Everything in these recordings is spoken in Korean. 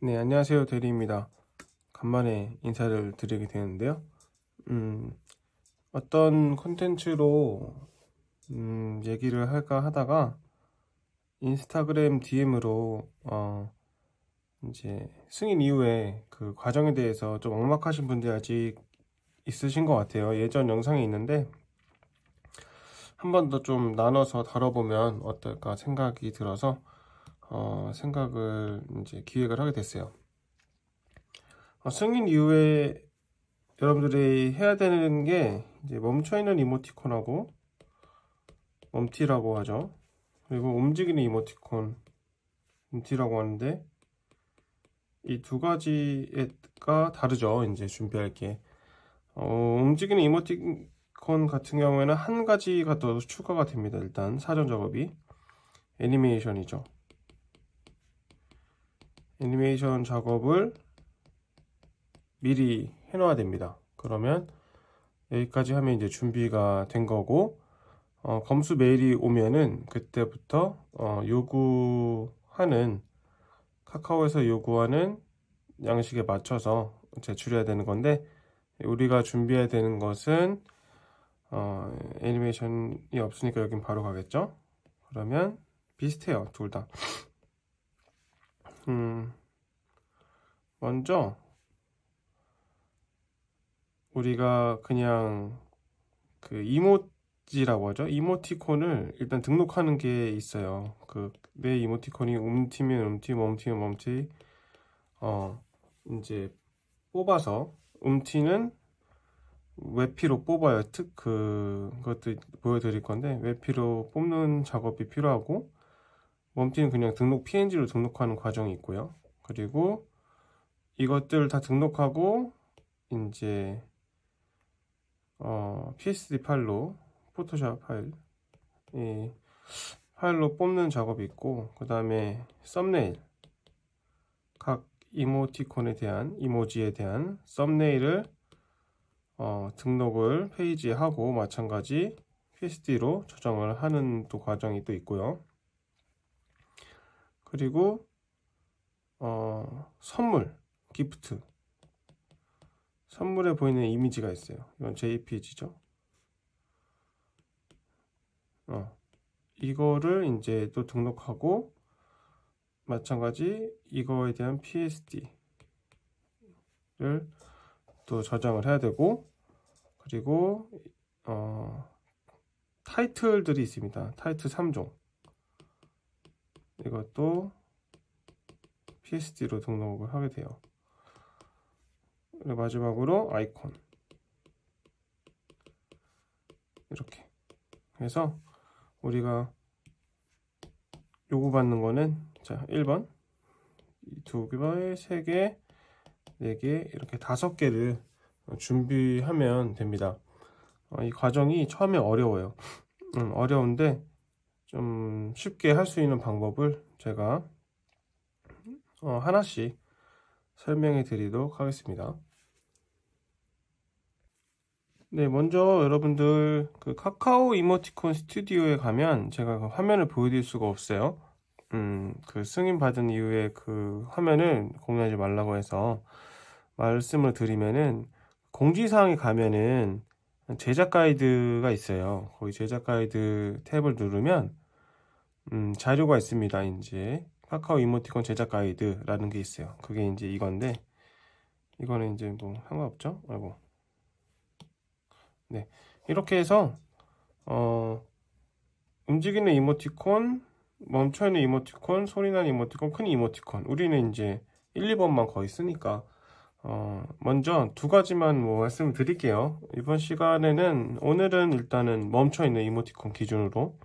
네, 안녕하세요. 대리입니다. 간만에 인사를 드리게 되는데요. 어떤 콘텐츠로 얘기를 할까 하다가 인스타그램 DM으로 이제 승인 이후에 그 과정에 대해서 좀 막막하신 분들이 아직 있으신 것 같아요. 예전 영상이 있는데 한 번 더 좀 나눠서 다뤄보면 어떨까 생각이 들어서 생각을 이제 기획을 하게 됐어요. 승인 이후에 여러분들이 해야 되는 게 이제 멈춰있는 이모티콘하고 멈티라고 하죠. 그리고 움직이는 이모티콘 멈티라고 하는데 이 두 가지가 다르죠. 이제 준비할 게 움직이는 이모티콘 같은 경우에는 한 가지가 더 추가가 됩니다. 일단 사전 작업이 애니메이션이죠. 애니메이션 작업을 미리 해놔야 됩니다. 그러면 여기까지 하면 이제 준비가 된 거고 검수 메일이 오면은 그때부터 요구하는 카카오에서 요구하는 양식에 맞춰서 제출해야 되는 건데 우리가 준비해야 되는 것은 애니메이션이 없으니까 여긴 바로 가겠죠. 그러면 비슷해요, 둘 다. 먼저 우리가 그냥 그 이모지라고 하죠. 이모티콘을 일단 등록하는 게 있어요. 그 내 이모티콘이 움티면 움티, 멈티면 멈티. 이제 뽑아서 움티는 웹피로 뽑아요. 그것도 보여드릴 건데 웹피로 뽑는 작업이 필요하고 멈티는 그냥 등록 PNG로 등록하는 과정이 있고요. 그리고 이것들 다 등록하고 이제 PSD 파일로 포토샵 파일 이 파일로 뽑는 작업이 있고 그 다음에 썸네일 각 이모티콘에 대한 이모지에 대한 썸네일을 등록을 페이지에 하고 마찬가지 PSD로 저장을 하는 또 과정이 또 있고요. 그리고 선물 기프트 선물에 보이는 이미지가 있어요. 이건 JPG죠. 이거를 이제 또 등록하고 마찬가지 이거에 대한 PSD를 또 저장을 해야 되고 그리고 타이틀들이 있습니다. 타이틀 3종 이것도 PSD로 등록을 하게 돼요. 그리고 마지막으로 아이콘 이렇게 해서 우리가 요구받는 거는 자 1번 두 개, 세 개, 네 개 이렇게 5개를 준비하면 됩니다. 이 과정이 처음에 어려워요. 어려운데 좀 쉽게 할 수 있는 방법을 제가 하나씩 설명해 드리도록 하겠습니다. 네, 먼저 여러분들 그 카카오 이모티콘 스튜디오에 가면 제가 그 화면을 보여드릴 수가 없어요. 그 승인 받은 이후에 그 화면을 공유하지 말라고 해서 말씀을 드리면은 공지사항에 가면은 제작 가이드가 있어요. 거기 제작 가이드 탭을 누르면 자료가 있습니다. 이제 카카오 이모티콘 제작 가이드라는 게 있어요. 그게 이제 이건데 이거는 이제 뭐 상관없죠? 아이고. 네, 이렇게 해서 움직이는 이모티콘, 멈춰있는 이모티콘, 소리나는 이모티콘, 큰 이모티콘 우리는 이제 1, 2번만 거의 쓰니까 먼저 두 가지만 뭐 말씀을 드릴게요. 이번 시간에는 오늘은 일단은 멈춰있는 이모티콘 기준으로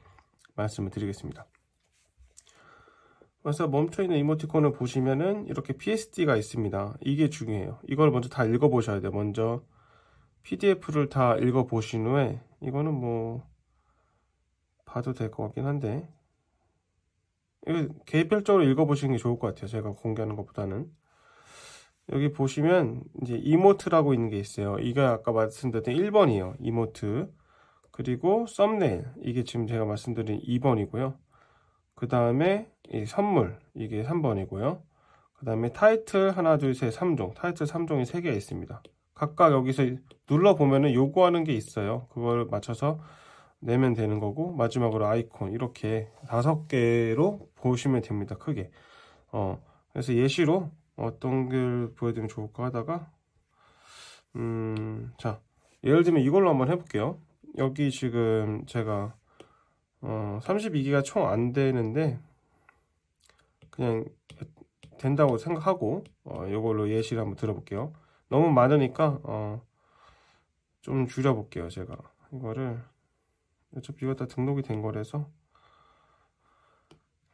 말씀을 드리겠습니다. 그래서 멈춰있는 이모티콘을 보시면은 이렇게 PSD가 있습니다. 이게 중요해요. 이걸 먼저 다 읽어보셔야 돼요. 먼저 PDF를 다 읽어보신 후에 이거는 뭐 봐도 될 것 같긴 한데 이거 개별적으로 읽어보시는 게 좋을 것 같아요. 제가 공개하는 것보다는 여기 보시면 이제 이모트라고 있는 게 있어요. 이게 아까 말씀드렸던 1번이에요. 이모트. 그리고 썸네일 이게 지금 제가 말씀드린 2번이고요. 그 다음에 이 선물 이게 3번이고요. 그 다음에 타이틀 하나, 둘, 셋, 3종. 타이틀 3종이 3개가 있습니다. 각각 여기서 눌러보면은 요구하는 게 있어요. 그걸 맞춰서 내면 되는 거고, 마지막으로 아이콘 이렇게 5개로 보시면 됩니다. 크게. 그래서 예시로 어떤 걸 보여드리면 좋을까 하다가 자, 예를 들면 이걸로 한번 해볼게요. 여기 지금 제가 32기가 총 안 되는데 그냥 된다고 생각하고 이걸로 예시를 한번 들어볼게요. 너무 많으니까 좀 줄여볼게요. 제가 이거를 어차피 이거 다 등록이 된 거라서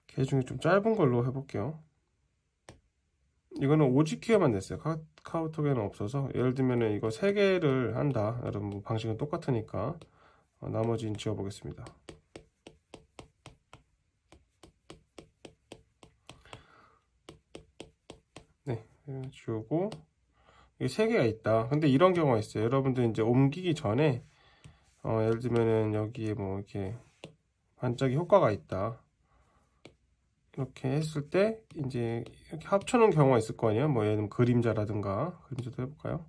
걔 중에 좀 짧은 걸로 해볼게요. 이거는 오지키에만 냈어요. 카카오톡에는 없어서. 예를 들면 이거 3개를 한다. 여러분 뭐 방식은 똑같으니까 나머지는 지워보겠습니다. 네, 지우고 이게 3개가 있다. 근데 이런 경우가 있어요. 여러분들 이제 옮기기 전에 예를 들면은 여기에 뭐 이렇게 반짝이 효과가 있다. 이렇게 했을 때 이제 이렇게 합쳐놓은 경우가 있을 거 아니에요. 뭐 예를 들면 그림자라든가, 그림자도 해볼까요?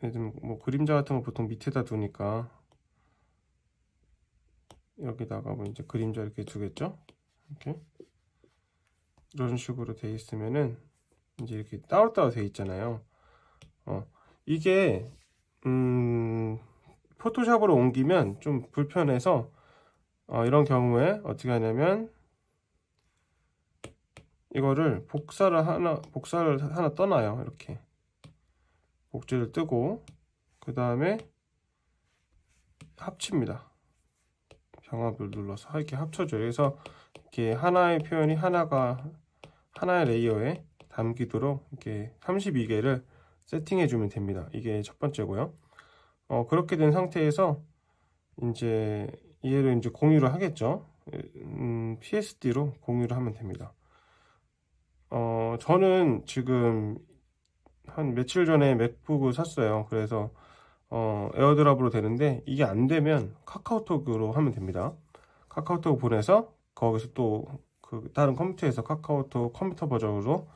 예를 들면 뭐 그림자 같은 거 보통 밑에다 두니까 여기다가 뭐 이제 그림자 이렇게 두겠죠. 이렇게 이런 식으로 돼 있으면은 이제 이렇게 따로따로 돼 있잖아요. 이게 포토샵으로 옮기면 좀 불편해서 이런 경우에 어떻게 하냐면 이거를 복사를 하나 떠놔요. 이렇게 복제를 뜨고 그 다음에 합칩니다. 병합을 눌러서 이렇게 합쳐줘요. 그래서 이렇게 하나의 표현이 하나의 레이어에 담기도록 이렇게 32개를 세팅해 주면 됩니다. 이게 첫 번째고요. 그렇게 된 상태에서 이제 얘를 이제 공유를 하겠죠. PSD로 공유를 하면 됩니다. 저는 지금 한 며칠 전에 맥북을 샀어요. 그래서 에어드랍으로 되는데 이게 안 되면 카카오톡으로 하면 됩니다. 카카오톡 보내서 거기서 또 그 다른 컴퓨터에서 카카오톡 컴퓨터 버전으로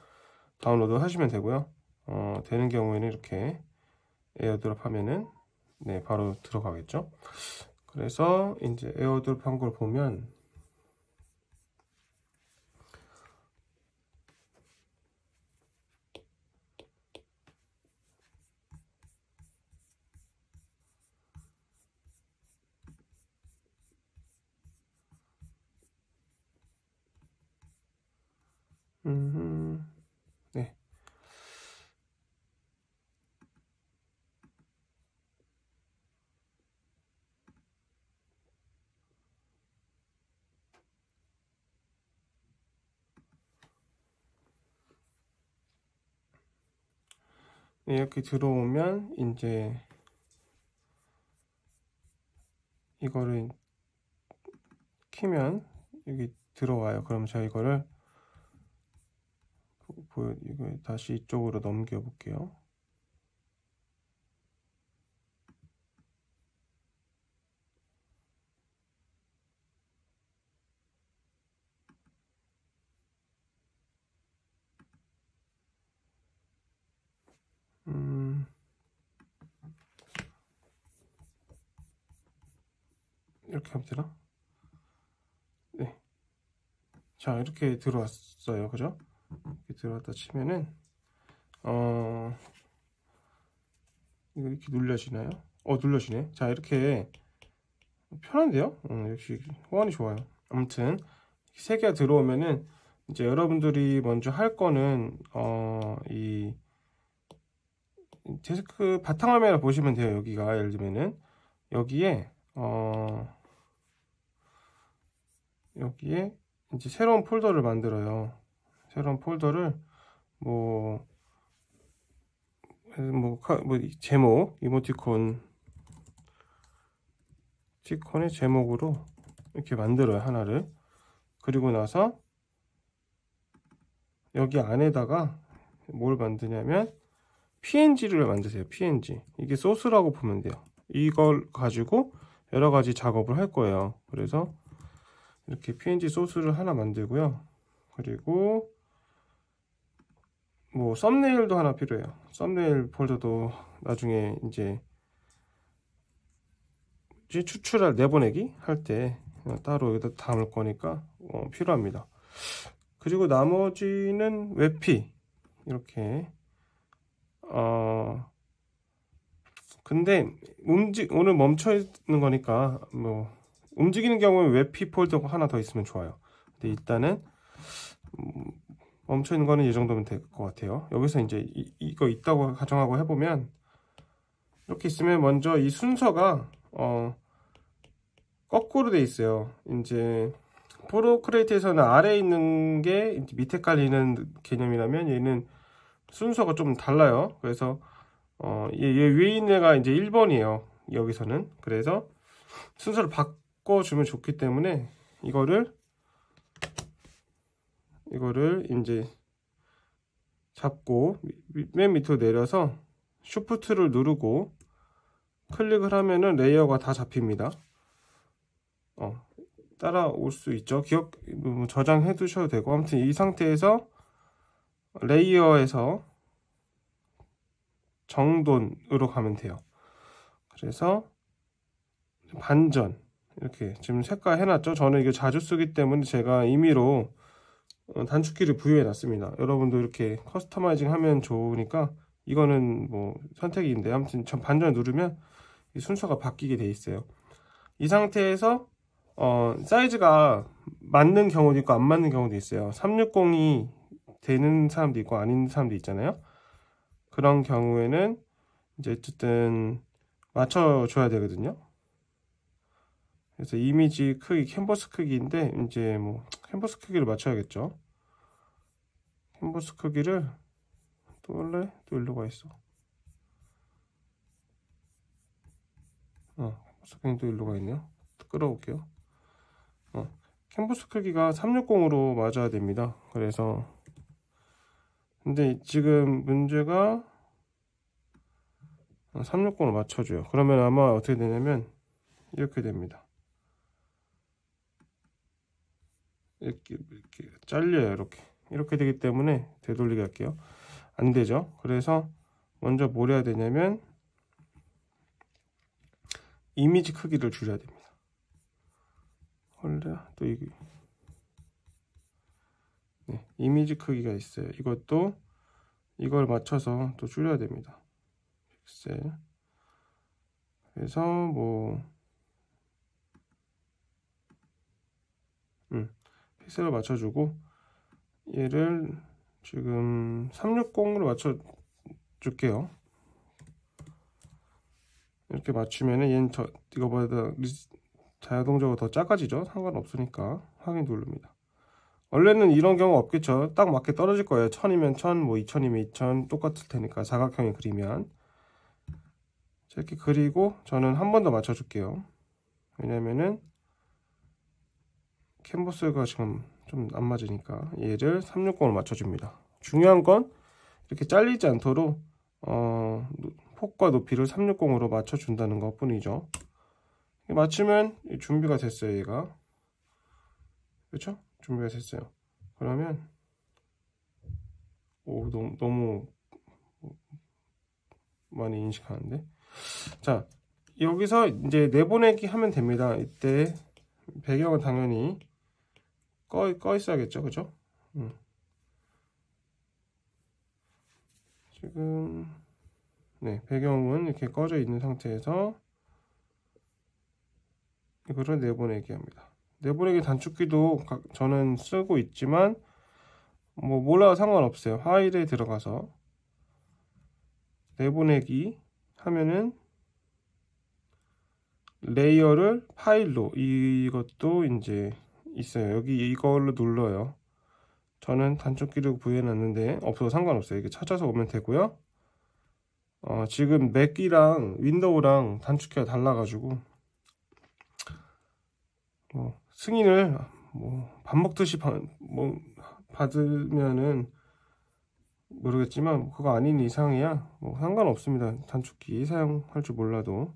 다운로드 하시면 되고요. 되는 경우에는 이렇게 에어드랍 하면은 네, 바로 들어가겠죠. 그래서 이제 에어드랍 한 걸 보면 네. 네, 이렇게 들어오면 이제 이거를 키면 여기 들어와요. 그럼 제가 이거를 이거 다시 이쪽으로 넘겨 볼게요. 이렇게 하면 되나? 네. 자, 이렇게 들어왔어요. 그죠? 이렇게 들어왔다 치면은 이거 이렇게 눌려지나요? 눌려지네. 자, 이렇게 편한데요? 역시 호환이 좋아요. 아무튼 3개가 들어오면은 이제 여러분들이 먼저 할 거는 이 데스크 바탕화면을 보시면 돼요. 여기가 예를 들면은 여기에 여기에 이제 새로운 폴더를 만들어요. 새로운 폴더를 뭐 제목 이모티콘의 제목으로 이렇게 만들어요. 하나를. 그리고 나서 여기 안에다가 뭘 만드냐면 PNG를 만드세요. PNG. 이게 소스라고 보면 돼요. 이걸 가지고 여러 가지 작업을 할 거예요. 그래서 이렇게 PNG 소스를 하나 만들고요. 그리고 뭐 썸네일도 하나 필요해요. 썸네일 폴더도 나중에 이제 추출할 내보내기 할 때 따로 여기다 담을 거니까 필요합니다. 그리고 나머지는 웹피 이렇게 근데 오늘 멈춰 있는 거니까 뭐 움직이는 경우에 웹피 폴더가 하나 더 있으면 좋아요. 근데 일단은 멈춰 있는 거는 이 정도면 될 것 같아요. 여기서 이제 이거 있다고 가정하고 해보면 이렇게 있으면 먼저 이 순서가 거꾸로 돼 있어요. 이제 프로크리에이트에서는 아래에 있는 게 밑에 깔리는 개념이라면 얘는 순서가 좀 달라요. 그래서 얘 위에 있는 애가 이제 1번이에요. 여기서는. 그래서 순서를 바꿔주면 좋기 때문에 이거를 이제 잡고 맨 밑으로 내려서 쉬프트를 누르고 클릭을 하면은 레이어가 다 잡힙니다. 따라올 수 있죠. 저장해 두셔도 되고. 아무튼 이 상태에서 레이어에서 정돈으로 가면 돼요. 그래서 반전 이렇게 지금 색깔 해놨죠. 저는 이게 자주 쓰기 때문에 제가 임의로 단축키를 부여해 놨습니다. 여러분도 이렇게 커스터마이징 하면 좋으니까 이거는 뭐 선택인데 아무튼 반전 누르면 이 순서가 바뀌게 돼 있어요. 이 상태에서 사이즈가 맞는 경우도 있고 안 맞는 경우도 있어요. 360이 되는 사람도 있고 아닌 사람도 있잖아요. 그런 경우에는 이제 어쨌든 맞춰줘야 되거든요. 그래서 이미지 크기, 캔버스 크기인데 이제 뭐 캔버스 크기를 맞춰야겠죠. 캔버스 크기를 또 일로 가 있어. 캔버스 크기 또 일로 가 있네요. 끌어올게요. 캔버스 크기가 360으로 맞아야 됩니다. 그래서 근데 지금 문제가 360으로 맞춰줘요. 그러면 아마 어떻게 되냐면 이렇게 됩니다. 이렇게 잘려요. 이렇게 되기 때문에 되돌리게 할게요. 안 되죠. 그래서 먼저 뭘 해야 되냐면 이미지 크기를 줄여야 됩니다. 또 이게 이미지 크기가 있어요. 이것도 이걸 맞춰서 또 줄여야 됩니다. 픽셀. 그래서 뭐 픽셀을 맞춰주고 얘를 지금 360으로 맞춰줄게요. 이렇게 맞추면은 얘는 이거보다 자동적으로 더 작아지죠. 상관없으니까 확인 누릅니다. 원래는 이런 경우 없겠죠. 딱 맞게 떨어질 거예요. 1000이면 1000, 뭐 2000이면 2000 똑같을 테니까 사각형이 그리면 이렇게 그리고 저는 한 번 더 맞춰줄게요. 왜냐면은 캔버스가 지금 좀 안 맞으니까 얘를 360으로 맞춰줍니다. 중요한 건 이렇게 잘리지 않도록 폭과 높이를 360으로 맞춰준다는 것 뿐이죠. 맞추면 준비가 됐어요. 얘가 그렇죠? 준비가 됐어요. 그러면 너무 많이 인식하는데 자 여기서 이제 내보내기 하면 됩니다. 이때 배경은 당연히 꺼 있어야겠죠. 그죠? 지금 배경은 이렇게 꺼져 있는 상태에서 이거를 내보내기 합니다. 내보내기 단축키도 저는 쓰고 있지만 뭐 몰라도 상관없어요. 파일에 들어가서 내보내기 하면은 레이어를 파일로 이것도 이제 있어요. 여기 이걸로 눌러요. 저는 단축키를 부여해 놨는데 없어도 상관없어요. 이렇게 찾아서 오면 되고요. 지금 맥이랑 윈도우랑 단축키가 달라가지고 승인을 밥 먹듯이 받으면은 모르겠지만 그거 아닌 이상이야 상관없습니다. 단축키 사용할 줄 몰라도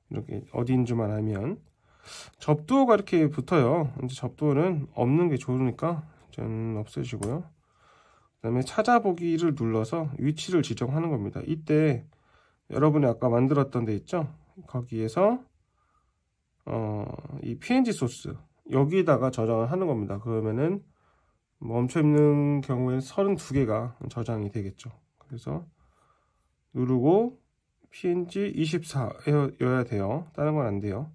이렇게 어디인 줄만 알면 접두어가 이렇게 붙어요. 이제 접두어는 없는 게 좋으니까 저는 없애주고요. 다음에 찾아보기를 눌러서 위치를 지정하는 겁니다. 이때 여러분이 아까 만들었던 데 있죠? 거기에서 이 png 소스 여기다가 저장을 하는 겁니다. 그러면은 멈춰 있는 경우에는 32개가 저장이 되겠죠. 그래서 누르고 png 24여야 돼요. 다른 건 안 돼요.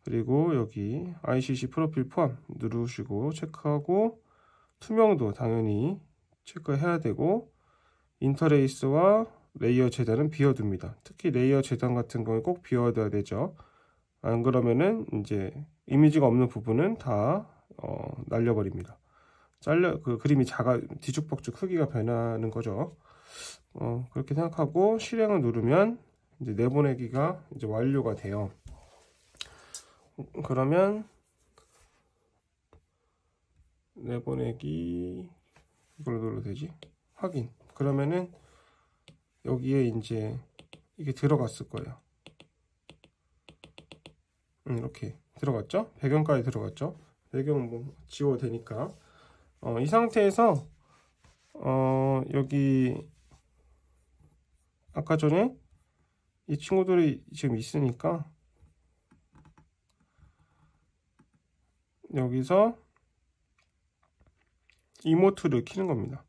그리고 여기 ICC 프로필 포함 누르시고 체크하고 투명도 당연히 체크해야 되고 인터레이스와 레이어 재단은 비워둡니다. 특히 레이어 재단 같은 경우에 꼭 비워둬야 되죠. 안 그러면은 이제 이미지가 없는 부분은 다 날려버립니다. 그 그림이 뒤죽박죽 크기가 변하는 거죠. 그렇게 생각하고 실행을 누르면 이제 내보내기가 이제 완료가 돼요. 그러면 내보내기 이걸로 눌러도 되지? 확인. 그러면은 여기에 이제 이게 들어갔을 거예요. 이렇게 들어갔죠? 배경까지 들어갔죠? 배경 뭐 지워도 되니까. 이 상태에서 여기 아까 전에 이 친구들이 지금 있으니까 여기서 이모트를 키는 겁니다.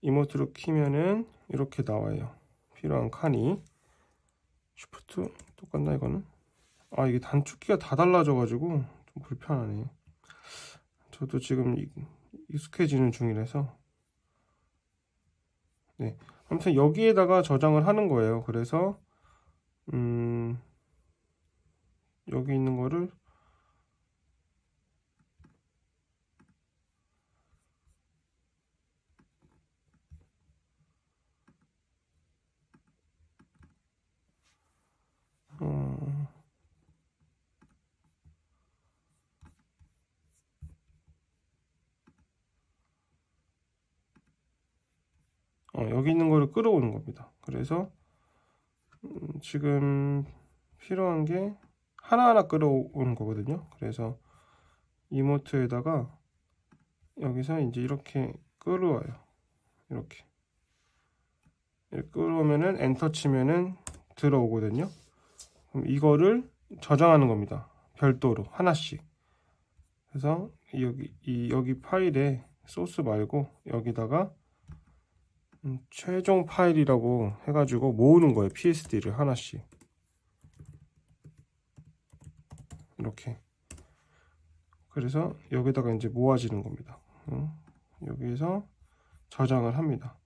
이모트를 키면은 이렇게 나와요. 필요한 칸이 쉬프트 똑같나 이거는? 이게 단축키가 다 달라져 가지고 좀 불편하네. 저도 지금 익숙해지는 중이라서. 네, 아무튼 여기에다가 저장을 하는 거예요. 그래서 여기 있는 거를 여기 있는 거를 끌어오는 겁니다. 그래서 지금 필요한 게 하나하나 끌어오는 거거든요. 그래서 이모트에다가 여기서 이제 이렇게 끌어와요. 이렇게 끌어오면은 엔터 치면은 들어오거든요. 그럼 이거를 저장하는 겁니다. 별도로 하나씩. 그래서 여기 파일에 소스 말고 여기다가 최종 파일이라고 해가지고 모으는 거예요. PSD를 하나씩 이렇게. 그래서 여기다가 이제 모아지는 겁니다. 여기에서 저장을 합니다.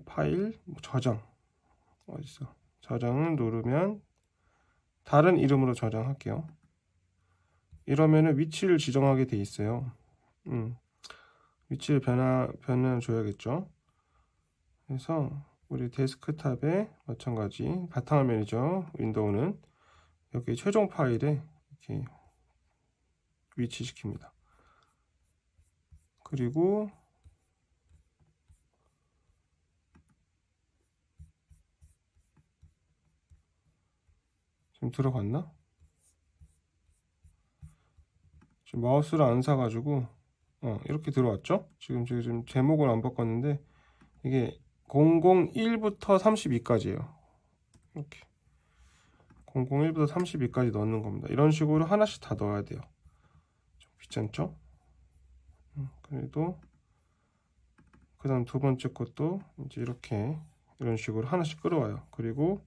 파일 저장 어딨어? 저장을 누르면 다른 이름으로 저장할게요. 이러면은 위치를 지정하게 돼 있어요. 위치를 변화 줘야겠죠. 그래서 우리 데스크탑에 마찬가지 바탕화면이죠. 윈도우는 여기 최종 파일에 이렇게 위치시킵니다. 그리고 지금 들어갔나? 지금 마우스를 안 사가지고 이렇게 들어왔죠? 지금 제목을 안 바꿨는데 이게 001부터 32까지예요. 이렇게 001부터 32까지 넣는 겁니다. 이런 식으로 하나씩 다 넣어야 돼요. 좀 귀찮죠? 그래도 그 다음 두 번째 것도 이제 이런 식으로 하나씩 끌어와요. 그리고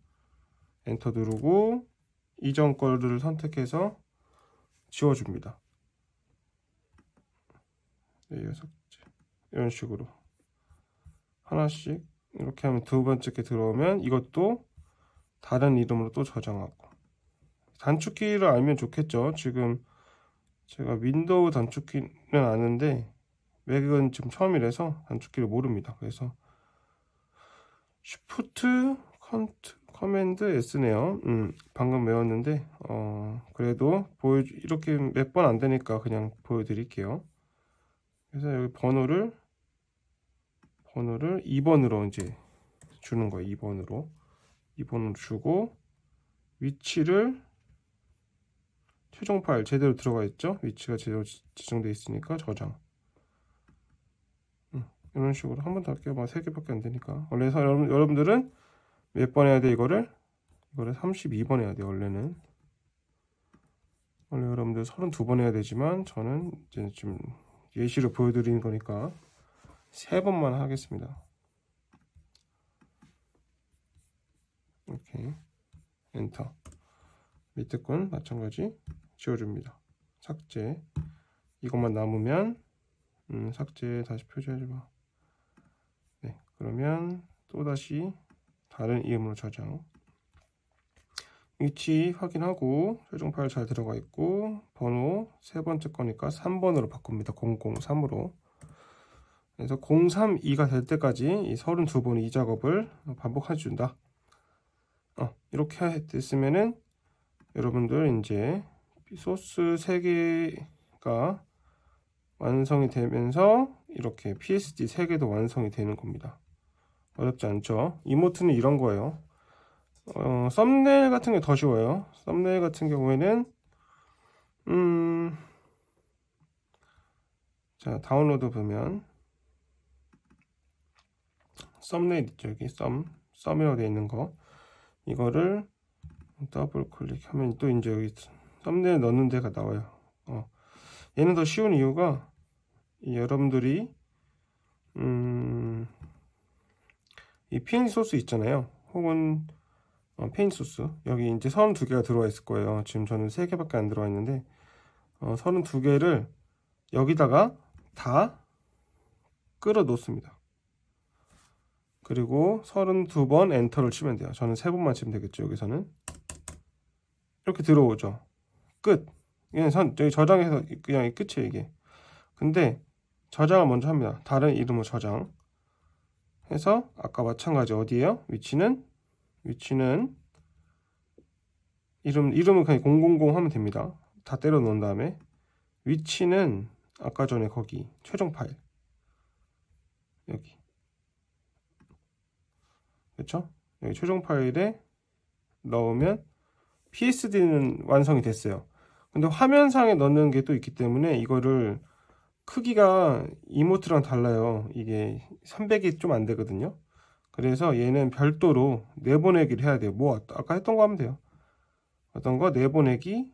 엔터 누르고 이전 거를 선택해서 지워줍니다. 이런 식으로 하나씩 이렇게 하면 두 번째 게 들어오면 이것도 다른 이름으로 또 저장하고. 단축키를 알면 좋겠죠. 지금 제가 윈도우 단축키는 아는데 맥은 지금 처음이라서 단축키를 모릅니다. 그래서 Shift 커맨드 S네요. 방금 외웠는데 그래도 이렇게 몇 번 안 되니까 그냥 보여드릴게요. 그래서 여기 번호를 2번으로 이제 주는 거예요. 2번으로 주고 위치를 최종 파일 제대로 들어가 있죠. 위치가 제대로 지정되어 있으니까 저장. 이런 식으로 한 번 더 할게요. 3개밖에 안 되니까. 원래 여러분들은 몇 번 해야 돼? 이거를 32번 해야 돼요. 원래 여러분들 32번 해야 되지만 저는 이제 좀 예시로 보여드리는 거니까 3번만 하겠습니다. 이렇게 엔터. 밑에 건 마찬가지 지워줍니다. 삭제. 이것만 남으면 삭제 다시 표시하지 마. 네, 그러면 또다시 다른 이음으로 저장. 위치 확인하고 최종 파일 잘 들어가 있고 번호 세 번째 거니까 3번으로 바꿉니다. 003으로. 그래서 032가 될 때까지 이 32번의 이 작업을 반복해 준다. 이렇게 됐으면은 여러분들 이제 소스 3개가 완성이 되면서 이렇게 PSD 3개도 완성이 되는 겁니다. 어렵지 않죠? 이모트는 이런 거예요. 썸네일 같은 게 더 쉬워요. 썸네일 같은 경우에는 자, 다운로드 보면 썸네일 있죠. 여기 썸이라고 되어 있는 거. 이거를 더블 클릭하면 또 이제 여기 썸네일 넣는 데가 나와요. 얘는 더 쉬운 이유가 여러분들이 이 PNG 소스 있잖아요. 혹은 PNG 소스 여기 이제 32개가 들어와 있을 거예요. 지금 저는 3개밖에 안 들어와 있는데 32개를 여기다가 다 끌어 놓습니다. 그리고 32번 엔터를 치면 돼요. 저는 3번만 치면 되겠죠. 여기서는 이렇게 들어오죠. 끝. 이게 여기 저장해서 그냥 끝이에요. 이게. 근데 저장을 먼저 합니다. 다른 이름으로 저장 해서 아까 마찬가지 어디에요? 위치는 이름을 그냥 000 하면 됩니다. 다 때려 놓은 다음에 위치는 아까 전에 거기 최종 파일 여기, 그렇죠? 여기 최종 파일에 넣으면 PSD는 완성이 됐어요. 근데 화면상에 넣는 게 또 있기 때문에 이거를 크기가 이모트랑 달라요. 이게 300이 좀 안 되거든요. 그래서 얘는 별도로 내보내기를 해야 돼요. 뭐 아까 했던 거 하면 돼요. 어떤 거 내보내기,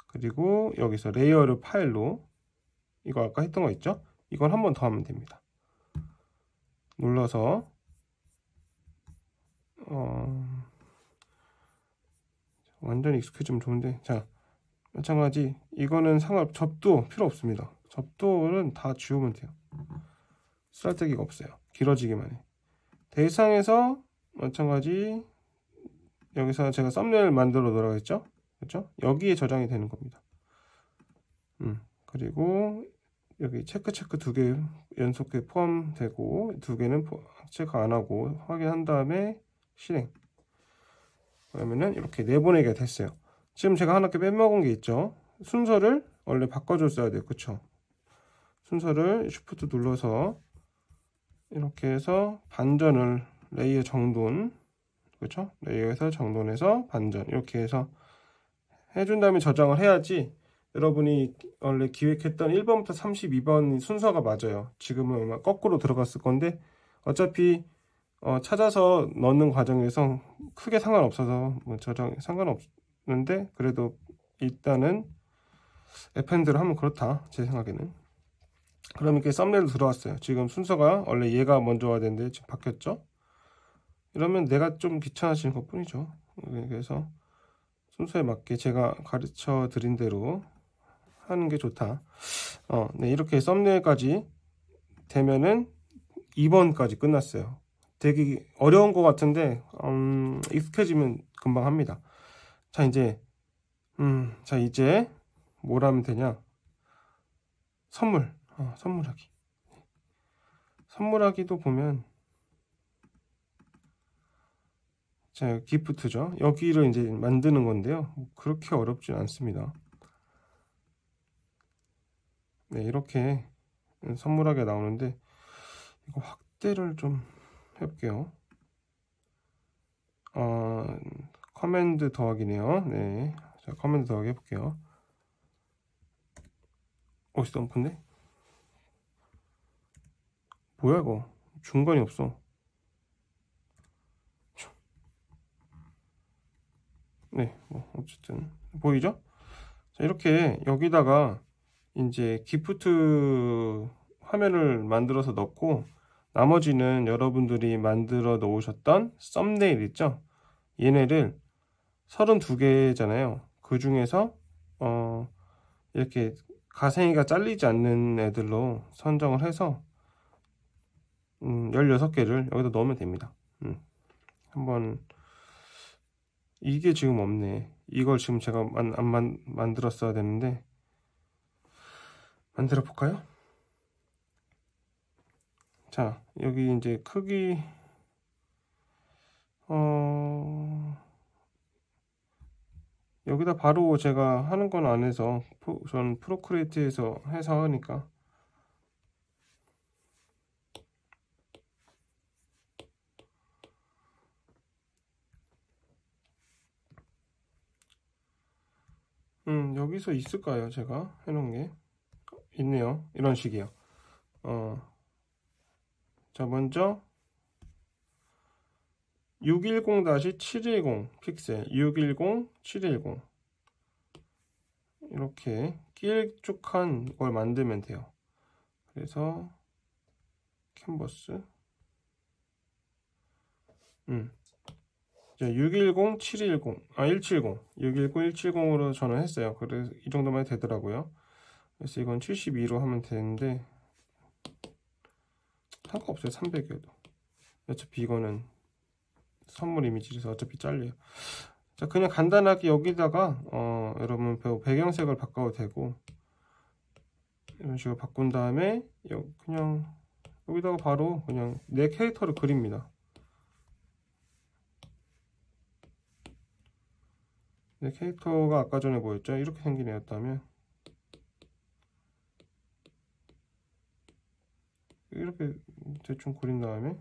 그리고 여기서 레이어를 파일로 이거 아까 했던 거 있죠? 이걸 한 번 더 하면 됩니다. 눌러서 완전히 익숙해지면 좋은데, 자, 마찬가지 이거는 접도 필요 없습니다. 접도는 다 지우면 돼요. 쓸데기가 없어요. 길어지기만 해. 대상에서 마찬가지 여기서 제가 썸네일 만들어 놓으라고 했죠? 그렇죠? 여기에 저장이 되는 겁니다. 그리고 여기 체크 2개 연속해 포함되고 2개는 체크 안 하고 확인한 다음에 실행. 그러면은 이렇게 내보내기가 됐어요. 지금 제가 하나 빼먹은 게 있죠. 순서를 원래 바꿔줬어야 돼요. 그쵸? 순서를 Shift 눌러서 이렇게 해서 반전을 레이어 정돈, 그쵸? 레이어에서 정돈해서 반전 이렇게 해서 해준 다음에 저장을 해야지 여러분이 원래 기획했던 1번부터 32번 순서가 맞아요. 지금은 아마 거꾸로 들어갔을 건데 어차피 찾아서 넣는 과정에서 크게 상관없어서 뭐 저장 상관없는데 그래도 일단은 append를 하면 그렇다 제 생각에는. 그럼 이렇게 썸네일 들어왔어요. 지금 순서가 원래 얘가 먼저 와야 되는데 지금 바뀌었죠. 이러면 내가 좀 귀찮아지는 것 뿐이죠. 그래서 순서에 맞게 제가 가르쳐 드린 대로 하는 게 좋다. 네, 이렇게 썸네일까지 되면은 2번까지 끝났어요. 되게 어려운 것 같은데 익숙해지면 금방 합니다. 자, 이제 뭘 하면 되냐? 선물하기. 선물하기도 보면 자, 기프트죠. 여기를 이제 만드는 건데요. 그렇게 어렵진 않습니다. 네, 이렇게 선물하게 나오는데 이거 확대를 좀 해볼게요. 커맨드 더하기네요. 네, 자, 커맨드 더하기 해볼게요. 너무 큰데? 뭐야 이거? 중간이 없어. 네, 뭐 어쨌든 보이죠? 자, 이렇게 여기다가 이제 기프트 화면을 만들어서 넣고, 나머지는 여러분들이 만들어 놓으셨던 썸네일 있죠? 얘네를 32개잖아요. 그 중에서 이렇게 가생이가 잘리지 않는 애들로 선정을 해서 16개를 여기다 넣으면 됩니다. 한번. 이게 지금 없네. 이걸 지금 제가 만들었어야 되는데, 만들어 볼까요? 자, 여기 이제 크기 여기다 바로 제가 하는 건 안 해서, 전 프로크리에이트에서 해서 하니까. 여기서 있을까요? 제가 해놓은 게 있네요. 이런 식이요. 자, 먼저 610-710 픽셀, 610-710 이렇게 길쭉한 걸 만들면 돼요. 그래서 캔버스 610, 710, 170, 610, 170으로 저는 했어요. 그래서 이 정도만 되더라고요. 그래서 이건 72로 하면 되는데, 상관없어요. 300이어도. 어차피 이거는 선물 이미지라서 어차피 잘려요. 자, 그냥 간단하게 여기다가 여러분 배경색을 바꿔도 되고, 이런 식으로 바꾼 다음에 그냥 여기다가 바로 그냥 내 캐릭터를 그립니다. 내 캐릭터가 아까 전에 보였죠? 이렇게 생긴 애였다면 이렇게 대충 그린 다음에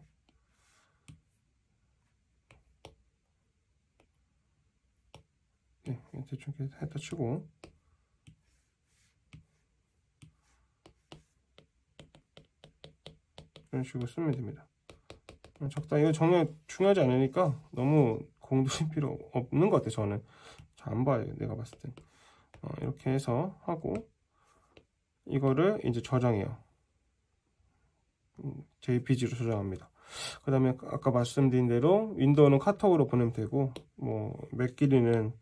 대충 이렇게 했다 치고, 이런 식으로 쓰면 됩니다. 적당히. 이거 정말 중요하지 않으니까 너무 공들일 필요 없는 것 같아요. 저는 잘 안 봐요, 내가 봤을 땐. 이렇게 해서 하고, 이거를 이제 저장해요. JPG로 저장합니다. 그 다음에 아까 말씀드린 대로 윈도우는 카톡으로 보내면 되고, 뭐 맥끼리는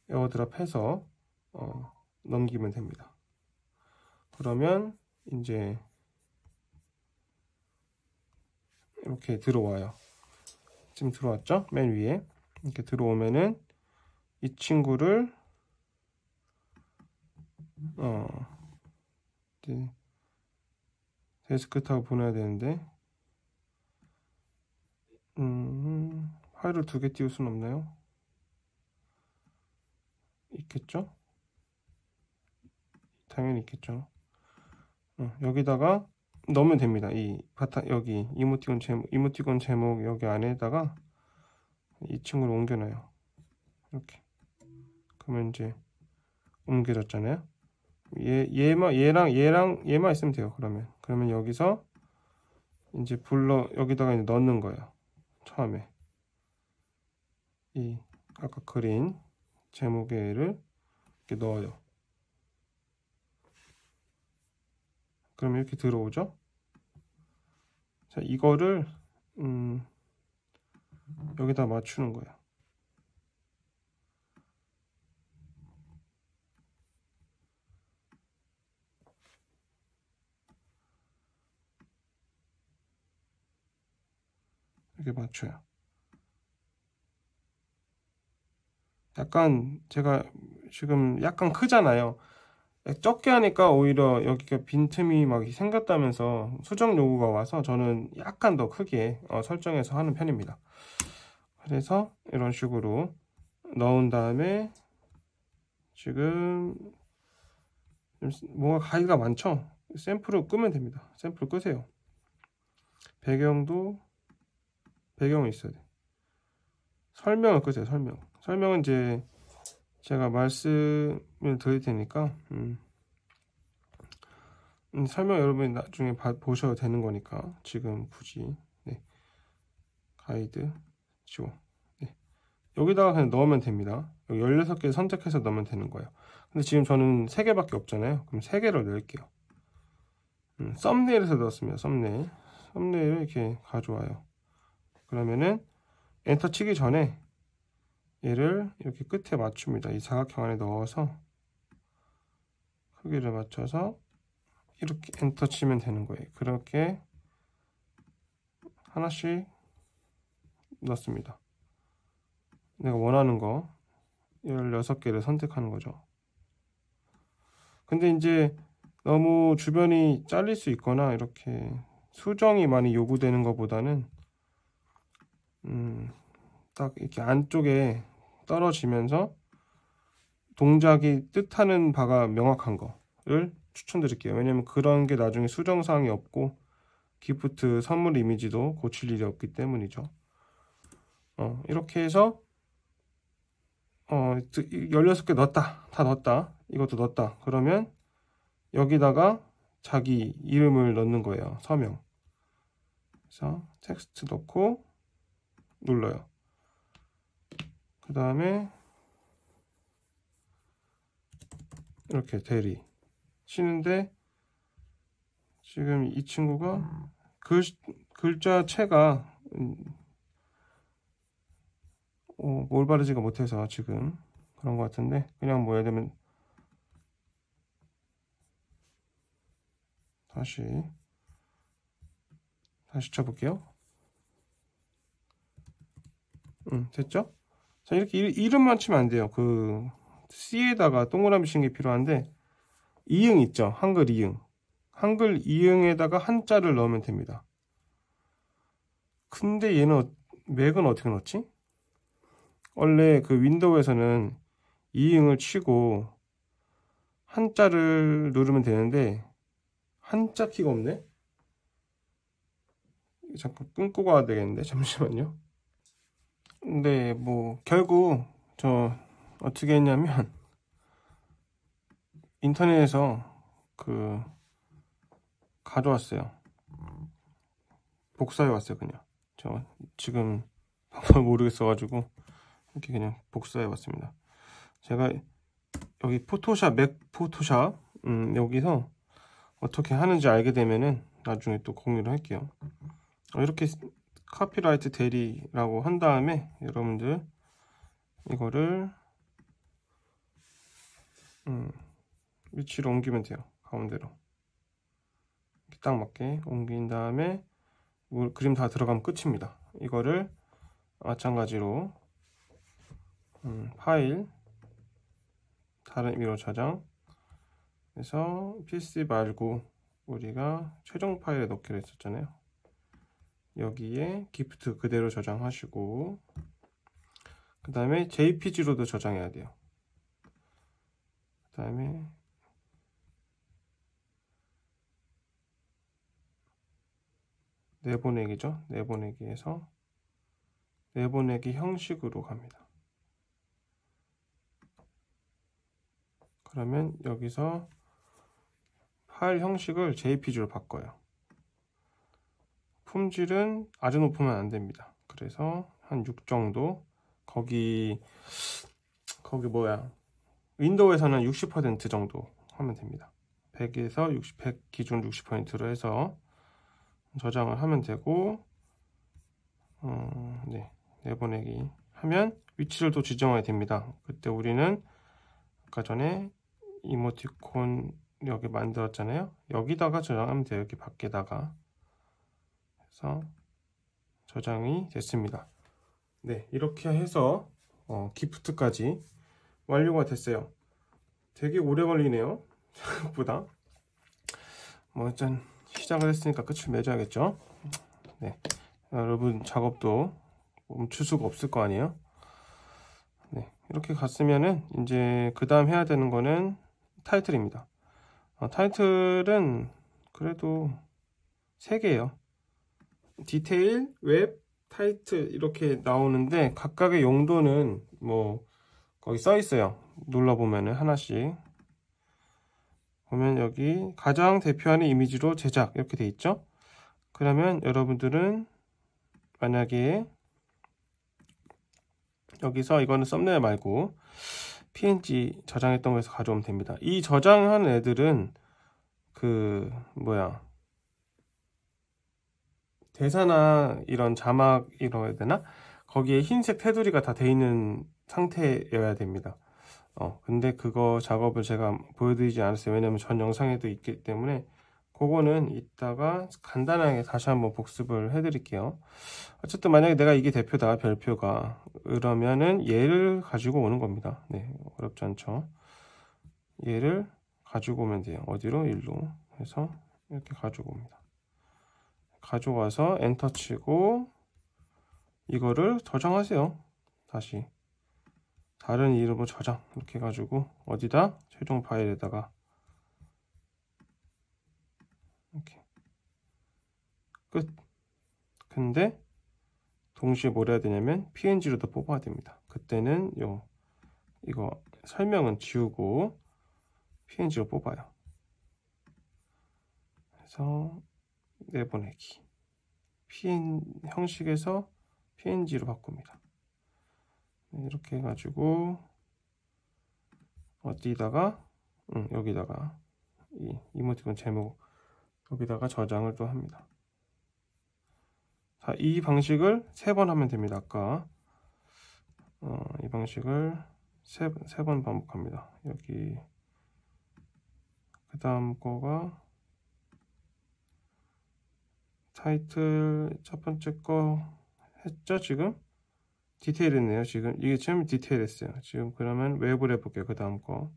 에어드랍 해서 넘기면 됩니다. 그러면 이제 이렇게 들어와요. 지금 들어왔죠? 맨 위에 이렇게 들어오면은 이 친구를 이제 데스크탑 보내야 되는데, 파일을 2개 띄울 수는 없나요? 있겠죠? 당연히 있겠죠. 여기다가 넣으면 됩니다. 이 바탕, 여기 이모티콘 제목 여기 안에다가 이 친구를 옮겨놔요. 이렇게. 그러면 이제 옮겨졌잖아요. 얘만 있으면 돼요. 그러면 여기서 이제 여기다가 이제 넣는 거예요. 처음에 이 아까 그린 제목에를 이렇게 넣어요. 그러면 이렇게 들어오죠. 자, 이거를 여기다 맞추는 거예요. 이렇게 맞춰요. 약간 제가 지금 약간 크잖아요. 적게 하니까 오히려 여기가 빈틈이 막 생겼다면서 수정 요구가 와서 저는 약간 더 크게 설정해서 하는 편입니다. 그래서 이런 식으로 넣은 다음에 지금 뭔가 가위가 많죠? 샘플을 끄면 됩니다. 샘플 끄세요. 배경이 있어야 돼. 설명을 끄세요. 설명은 이제 제가 말씀을 드릴 테니까 설명 여러분이 나중에 보셔도 되는 거니까 지금 굳이. 네. 가이드 지워. 네. 여기다가 그냥 넣으면 됩니다. 여기 16개 선택해서 넣으면 되는 거예요. 근데 지금 저는 3개밖에 없잖아요. 그럼 3개를 넣을게요. 썸네일에서 넣었습니다. 썸네일을 이렇게 가져와요. 그러면은 엔터 치기 전에 얘를 이렇게 끝에 맞춥니다. 이 사각형 안에 넣어서 크기를 맞춰서 이렇게 엔터 치면 되는 거예요. 그렇게 하나씩 넣습니다. 내가 원하는 거 16개를 선택하는 거죠. 근데 이제 너무 주변이 잘릴 수 있거나 이렇게 수정이 많이 요구되는 것보다는 딱 이렇게 안쪽에 떨어지면서 동작이 뜻하는 바가 명확한 거를 추천드릴게요. 왜냐면 그런 게 나중에 수정사항이 없고 기프트 선물 이미지도 고칠 일이 없기 때문이죠. 이렇게 해서 16개 넣었다. 다 넣었다. 이것도 넣었다. 그러면 여기다가 자기 이름을 넣는 거예요. 서명. 그래서 텍스트 넣고 눌러요. 그 다음에 이렇게 대리 치는데 지금 이 친구가 글자체가 올바르지가 못해서 지금 그런 것 같은데, 그냥 뭐 예를 들면 다시 쳐볼게요. 됐죠? 자, 이렇게 이름만 치면 안 돼요. 그 C에다가 동그라미 치는 게 필요한데, 이응 있죠? 한글 이응. 한글 이응에다가 한자를 넣으면 됩니다. 근데 얘는 맥은 어떻게 넣지? 원래 그 윈도우에서는 이응을 치고 한자를 누르면 되는데 한자 키가 없네? 잠깐 끊고 가야 되겠는데, 잠시만요. 근데 뭐 결국 저 어떻게 했냐면 인터넷에서 그 가져왔어요. 복사해 왔어요. 그냥 저 지금 방법을 모르겠어가지고 이렇게 그냥 복사해 왔습니다. 제가 여기 포토샵, 맥 포토샵 여기서 어떻게 하는지 알게 되면은 나중에 또 공유를 할게요. 이렇게 카피라이트 대리라고 한 다음에 여러분들 이거를 위치로 옮기면 돼요. 가운데로 이렇게 딱 맞게 옮긴 다음에 그림 다 들어가면 끝입니다. 이거를 마찬가지로 파일 다른 의미로 저장 그래서 PC 말고 우리가 최종 파일에 넣기로 했었잖아요. 여기에 기프트 그대로 저장하시고 그 다음에 JPG로도 저장해야 돼요. 그 다음에 내보내기죠. 내보내기에서 내보내기 형식으로 갑니다. 그러면 여기서 파일 형식을 JPG로 바꿔요. 품질은 아주 높으면 안 됩니다. 그래서 한 6 정도. 거기 뭐야, 윈도우에서는 60% 정도 하면 됩니다. 100에서 100 기준 60%로 해서 저장을 하면 되고, 네, 내보내기 하면 위치를 또 지정해야 됩니다. 그때 우리는 아까 전에 이모티콘 여기 만들었잖아요. 여기다가 저장하면 돼요. 여기 밖에다가. 그래서 저장이 됐습니다. 네, 이렇게 해서 기프트까지 완료가 됐어요. 되게 오래 걸리네요. 생각보다. 뭐 일단 시작을 했으니까 끝을 맺어야겠죠. 네, 여러분 작업도 멈출 수가 없을 거 아니에요. 네, 이렇게 갔으면은 이제 그 다음 해야 되는 거는 타이틀입니다. 타이틀은 그래도 3개예요. 디테일, 웹, 타이틀 이렇게 나오는데 각각의 용도는 뭐 거기 써 있어요. 눌러보면은 하나씩 보면 여기 가장 대표하는 이미지로 제작 이렇게 돼 있죠. 그러면 여러분들은 만약에 여기서 이거는 썸네일 말고 PNG 저장했던 거에서 가져오면 됩니다. 이 저장한 애들은 그 대사나 이런 자막이라고 해야 되나? 거기에 흰색 테두리가 다 돼 있는 상태여야 됩니다. 근데 그거 작업을 제가 보여드리지 않았어요. 왜냐면 전 영상에도 있기 때문에 그거는 이따가 간단하게 다시 한번 복습을 해드릴게요. 어쨌든 만약에 내가 이게 대표다, 별표가, 그러면은 얘를 가지고 오는 겁니다. 네, 어렵지 않죠. 얘를 가지고 오면 돼요. 어디로? 일로 해서 이렇게 가지고 옵니다. 가져와서 엔터 치고 이거를 저장하세요. 다시 다른 이름으로 저장 이렇게 해가지고 어디다? 최종 파일에다가 이렇게 끝. 근데 동시에 뭘 해야 되냐면 PNG로도 뽑아야 됩니다. 그때는 이거 설명은 지우고 PNG로 뽑아요. 그래서 내보내기 형식에서 PNG로 바꿉니다. 이렇게 해가지고 어디다가 여기다가 이 이모티콘 제목 여기다가 저장을 또 합니다. 자, 이 방식을 3번 하면 됩니다. 아까 이 방식을 세 번 반복합니다. 여기 그 다음 거가 타이틀 첫 번째 거 했죠? 지금 디테일 했네요. 지금 이게 처음 디테일 했어요. 지금 그러면 웹을 해볼게요. 그 다음 거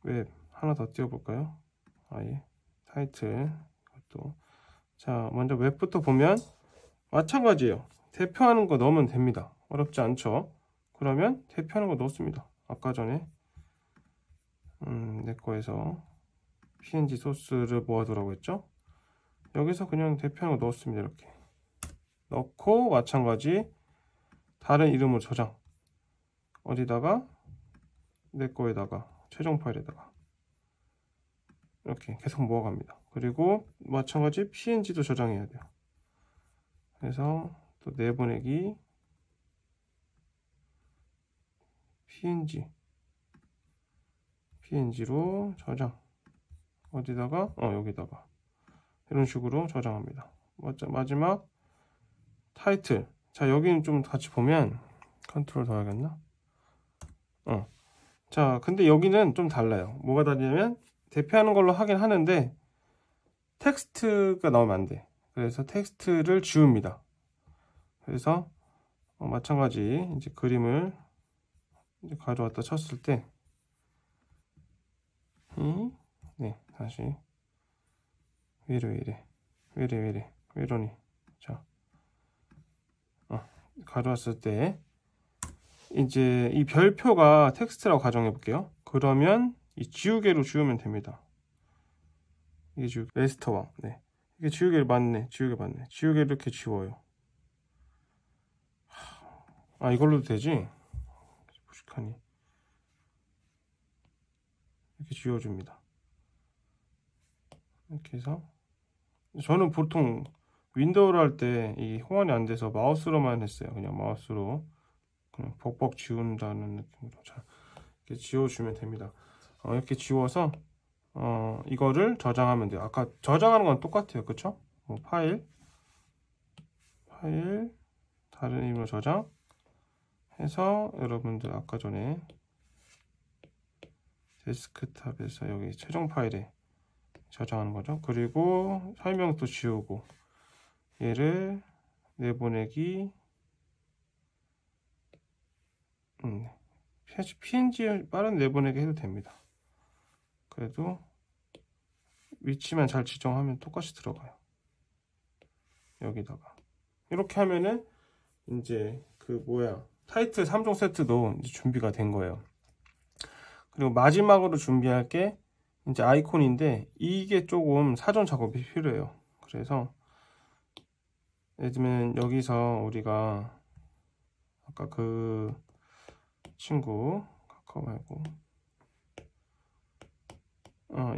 웹 하나 더 띄워볼까요? 아예 타이틀 이것도. 자, 먼저 웹부터 보면 마찬가지예요. 대표하는 거 넣으면 됩니다. 어렵지 않죠? 그러면 대표하는 거 넣습니다. 아까 전에 내 거에서 PNG 소스를 모아두라고 했죠? 여기서 그냥 대표하는 거 넣었습니다. 이렇게 넣고 마찬가지 다른 이름으로 저장 어디다가 내 거에다가 최종 파일에다가 이렇게 계속 모아갑니다. 그리고 마찬가지 PNG도 저장해야 돼요. 그래서 또 내보내기 PNG로 저장 어디다가 여기다가 이런 식으로 저장합니다. 마지막 타이틀. 자, 여기는 좀 같이 보면 컨트롤 더 해야겠나? 자, 근데 여기는 좀 달라요. 뭐가 다르냐면 대표하는 걸로 하긴 하는데 텍스트가 나오면 안 돼. 그래서 텍스트를 지웁니다. 그래서 마찬가지 이제 그림을 이제 가져왔다 쳤을 때 네, 다시 왜 이러니. 자, 가져왔을 때 이제 이 별표가 텍스트라고 가정해 볼게요. 그러면 이 지우개로 지우면 됩니다. 이게 레스터왕. 네, 이게 지우개 맞네. 지우개 이렇게 지워요. 이걸로도 되지? 무식하니. 이렇게 지워줍니다. 이렇게 해서 저는 보통 윈도우를 할 때 이 호환이 안 돼서 마우스로만 했어요. 그냥 마우스로 그냥 벅벅 지운다는 느낌으로 자, 이렇게 지워주면 됩니다. 이렇게 지워서 이거를 저장하면 돼요. 아까 저장하는 건 똑같아요. 그쵸? 파일 다른 이름으로 저장 해서 여러분들 아까 전에 데스크탑에서 여기 최종 파일에 저장하는 거죠. 그리고 설명도 지우고 얘를 내보내기 PNG 빠른 내보내기 해도 됩니다. 그래도 위치만 잘 지정하면 똑같이 들어가요. 여기다가 이렇게 하면은 이제 타이틀 3종 세트도 이제 준비가 된 거예요. 그리고 마지막으로 준비할 게 이제 아이콘인데 이게 조금 사전 작업이 필요해요. 그래서 예를 들면 여기서 우리가 아까 그 친구 카카오 말고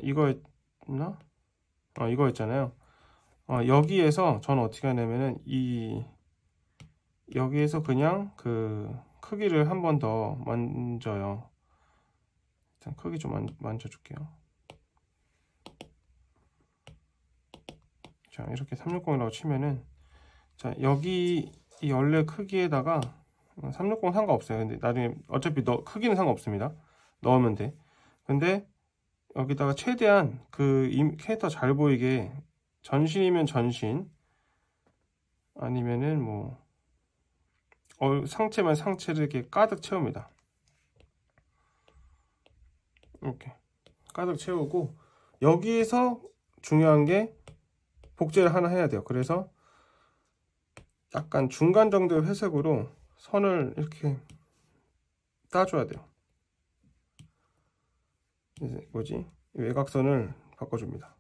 이거였나? 이거였잖아요. 여기에서 저는 어떻게 하냐면은 여기에서 그냥 그 크기를 한 번 더 만져요. 일단 크기 좀 만져줄게요. 자, 이렇게 360이라고 치면은, 자, 여기 이 원래 크기에다가 360 상관없어요. 근데 나중에 어차피 크기는 상관없습니다. 넣으면 돼. 근데 여기다가 최대한 그 캐릭터 잘 보이게 전신이면 전신, 아니면은 뭐 상체면 상체를 이렇게 가득 채웁니다. 이렇게 가득 채우고, 여기에서 중요한 게 복제를 하나 해야 돼요. 그래서 약간 중간 정도의 회색으로 선을 이렇게 따줘야 돼요. 이제 외곽선을 바꿔줍니다.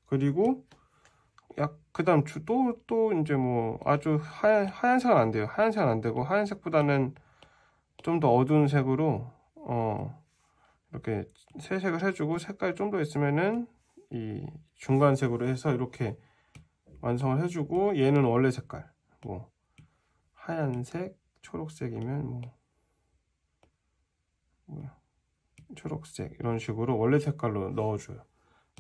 그리고 그 다음 또 이제 뭐 아주 하얀색은 안 돼요. 하얀색은 안 되고, 하얀색보다는 좀 더 어두운 색으로 이렇게 세색을 해주고, 색깔이 좀 더 있으면은 이 중간색으로 해서 이렇게 완성을 해주고, 얘는 원래 색깔 뭐 하얀색, 초록색이면 초록색, 이런 식으로 원래 색깔로 넣어줘요.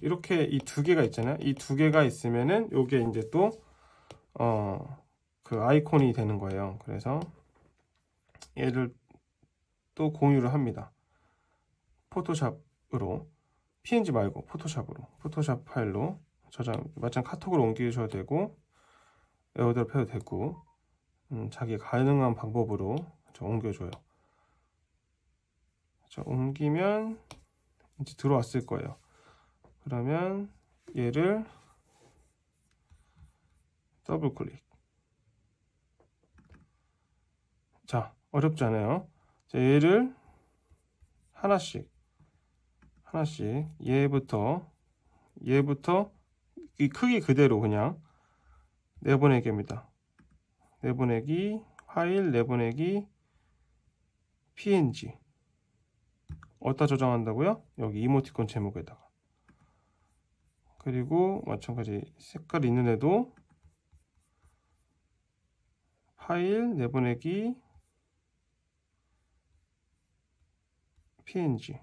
이렇게 이 두 개가 있잖아요. 이 두 개가 있으면은 요게 이제 또 그 아이콘이 되는 거예요. 그래서 얘를 또 공유를 합니다. 포토샵으로, PNG 말고 포토샵으로, 포토샵 파일로 마찬가지 카톡으로 옮기셔도 되고, 에어드롭 해도 되고, 자기 가능한 방법으로 옮겨줘요. 옮기면 이제 들어왔을 거예요. 그러면 얘를 더블 클릭. 자, 어렵지 않아요. 자, 얘를 하나씩 얘부터 이 크기 그대로 그냥 내보내기입니다. 내보내기, 파일 내보내기, PNG. 어디다 저장한다고요? 여기 이모티콘 제목에다가. 그리고 마찬가지 색깔 있는 애도 파일 내보내기, PNG.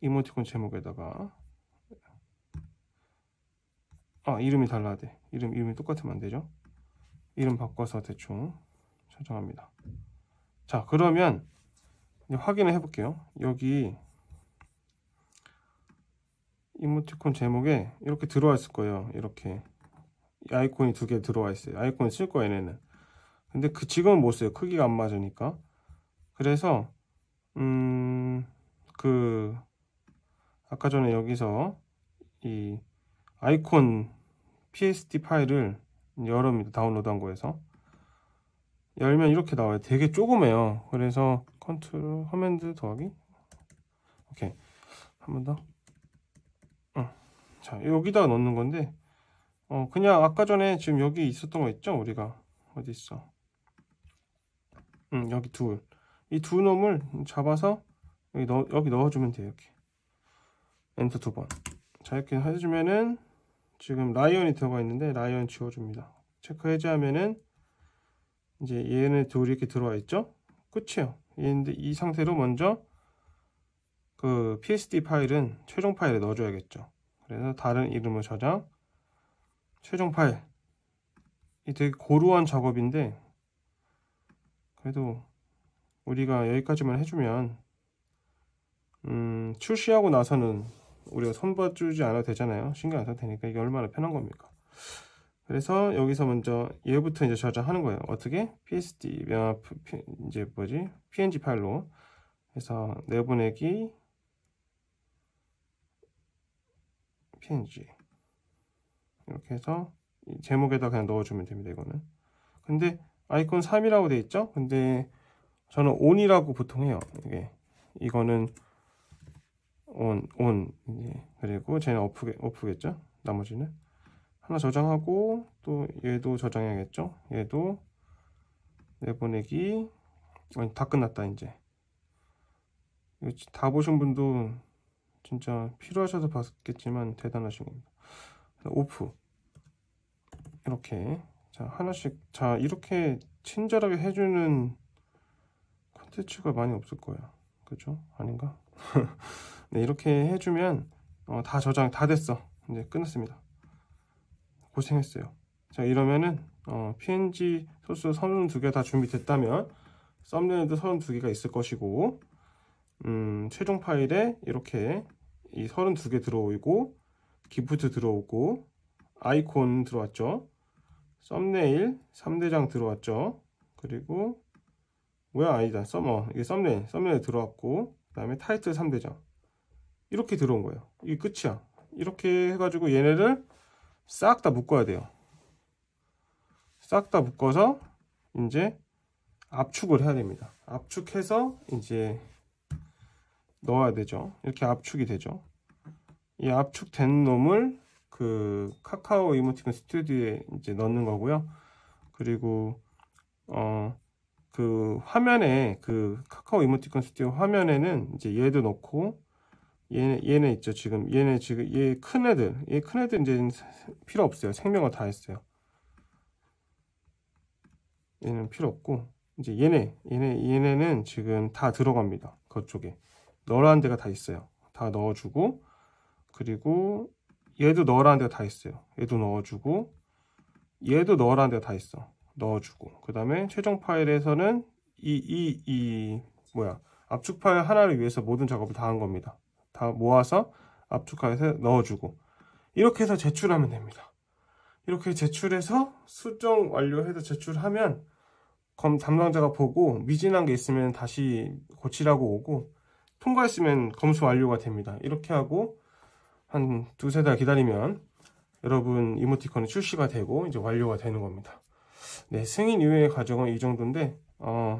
이모티콘 제목에다가. 이름이 달라야 돼. 이름이 똑같으면 안 되죠. 이름 바꿔서 대충 저장합니다. 자, 그러면 이제 확인을 해볼게요. 여기 이모티콘 제목에 이렇게 들어와 있을 거예요. 이렇게 아이콘이 두 개 들어와 있어요. 아이콘 쓸 거예요, 얘네는. 근데 지금은 못 써요. 크기가 안 맞으니까. 그래서 아까 전에 여기서 이 아이콘 PSD 파일을 열어봅니다. 다운로드한 거에서 열면 이렇게 나와요. 되게 조그매요. 그래서 컨트롤 커맨드 더하기, 오케이, 한 번 더. 자, 여기다가 넣는 건데, 그냥 아까 전에 지금 여기 있었던 거 있죠? 우리가 어디 있어? 여기 이 두 놈을 잡아서 여기 넣어주면 돼요. 이렇게 엔터 2번. 자, 이렇게 해주면은 지금 라이언이 들어가 있는데 라이언 지워줍니다. 체크 해제하면은 이제 얘네 둘이 이렇게 들어와 있죠? 끝이에요. 얘인데 이 상태로 먼저 그 PSD 파일은 최종 파일에 넣어줘야겠죠. 그래서 다른 이름을 저장, 최종 파일. 이 되게 고루한 작업인데 그래도 우리가 여기까지만 해주면 출시하고 나서는 우리가 손봐주지 않아도 되잖아요. 신경 안 써도 되니까 이게 얼마나 편한 겁니까? 그래서 여기서 먼저 얘부터 이제 저장하는 거예요. 어떻게? PSD 이제 PNG 파일로 해서 내보내기, PNG 이렇게 해서 제목에다 그냥 넣어주면 됩니다. 이거는. 근데 아이콘 3이라고 돼 있죠? 근데 저는 ON이라고 보통 해요. 이거는 ON. 그리고 쟤는 오프겠죠? 나머지는 하나 저장하고 또 얘도 저장해야겠죠? 얘도 내보내기. 다 끝났다 이제. 이거 다 보신 분도 진짜 필요하셔서 봤겠지만 대단하신 겁니다. 오프. 이렇게. 자, 하나씩. 자, 이렇게 친절하게 해주는 콘텐츠가 많이 없을 거야. 그죠? 아닌가? 네, 이렇게 해주면 다 저장 다 됐어. 이제 끝났습니다. 고생했어요. 자, 이러면은 PNG 소스 32개 다 준비됐다면 썸네일도 32개가 있을 것이고, 최종 파일에 이렇게 이 32개 들어오고, 기프트 들어오고, 아이콘 들어왔죠. 썸네일 3대장 들어왔죠. 그리고 뭐야, 아니다. 이게 썸네일 들어왔고, 그 다음에 타이틀 3대장 이렇게 들어온 거예요. 이게 끝이야. 이렇게 해가지고 얘네를 싹 다 묶어야 돼요. 싹 다 묶어서 이제 압축을 해야 됩니다. 압축해서 이제 넣어야 되죠. 이렇게 압축이 되죠. 이 압축된 놈을 그 카카오 이모티콘 스튜디오에 이제 넣는 거고요. 그리고 그 화면에 그 카카오 이모티콘 스튜디오 화면에는 이제 얘도 넣고, 얘네 있죠. 지금 얘 큰 애들 이제 필요 없어요. 생명을 다 했어요. 얘는 필요 없고, 이제 얘네는 지금 다 들어갑니다. 그쪽에 넣으라는 데가 다 있어요. 다 넣어주고, 그리고 얘도 넣으라는 데가 다 있어요. 얘도 넣어주고, 얘도 넣으라는 데가 다 있어. 넣어주고, 그 다음에 최종 파일에서는 압축 파일 하나를 위해서 모든 작업을 다 한 겁니다. 다 모아서 압축 파일에 넣어주고, 이렇게 해서 제출하면 됩니다. 이렇게 제출해서 수정 완료해서 제출하면 담당자가 보고 미진한 게 있으면 다시 고치라고 오고, 통과했으면 검수 완료가 됩니다. 이렇게 하고 한 두세 달 기다리면 여러분 이모티콘이 출시가 되고 이제 완료가 되는 겁니다. 네, 승인 이후의 과정은 이 정도인데,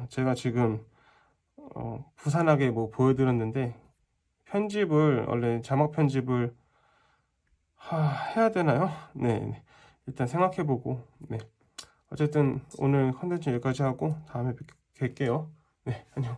제가 지금 부산하게 뭐 보여드렸는데, 편집을 원래 자막 편집을 해야 되나요? 네, 일단 생각해보고, 네, 어쨌든 오늘 컨텐츠 여기까지 하고 다음에 뵐게요. 네, 안녕.